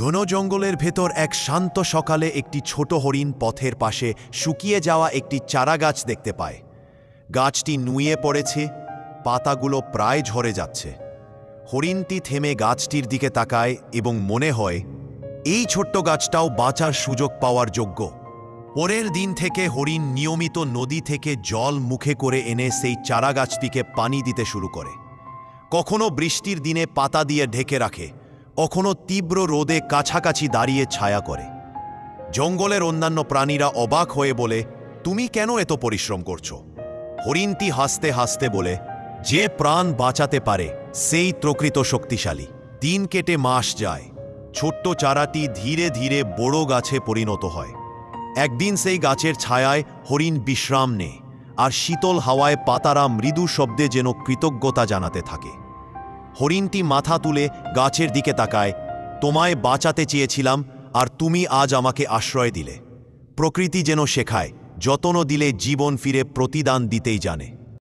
ঘন জঙ্গলের ভেতর এক শান্ত সকালে একটি ছোট হরিণ পথের পাশে শুকিয়ে যাওয়া একটি চারাগাছ দেখতে পায়। গাছটি নুয়ে পড়েছে, পাতাগুলো প্রায় ঝরে যাচ্ছে। হরিণটি থেমে গাছটির দিকে তাকায় এবং মনে হয় এই ছোট্ট গাছটাও বাঁচার সুযোগ পাওয়ার যোগ্য। পরের দিন থেকে হরিণ নিয়মিত নদী থেকে জল মুখে করে এনে সেই চারাগাছটিকে পানি দিতে শুরু করে। কখনো বৃষ্টির দিনে পাতা দিয়ে ঢেকে রাখে, কখনো তীব্র রোদে কাছাকাছি দাঁড়িয়ে ছায়া করে। জঙ্গলের অন্যান্য প্রাণীরা অবাক হয়ে বলে, তুমি কেন এত পরিশ্রম করছো? হরিণটি হাসতে হাসতে বলে, যে প্রাণ বাঁচাতে পারে সেই প্রকৃত শক্তিশালী। দিন কেটে মাস যায়, ছোট্ট চারাটি ধীরে ধীরে বড় গাছে পরিণত হয়। একদিন সেই গাছের ছায়ায় হরিণ বিশ্রাম নেয়, আর শীতল হাওয়ায় পাতারা মৃদু শব্দে যেন কৃতজ্ঞতা জানাতে থাকে। হরিণটি মাথা তুলে গাছের দিকে তাকায়, তোমায় বাঁচাতে চেয়েছিলাম, আর তুমি আজ আমাকে আশ্রয় দিলে। প্রকৃতি যেন শেখায়, যত্ন দিলে জীবন ফিরে প্রতিদান দিতেই জানে।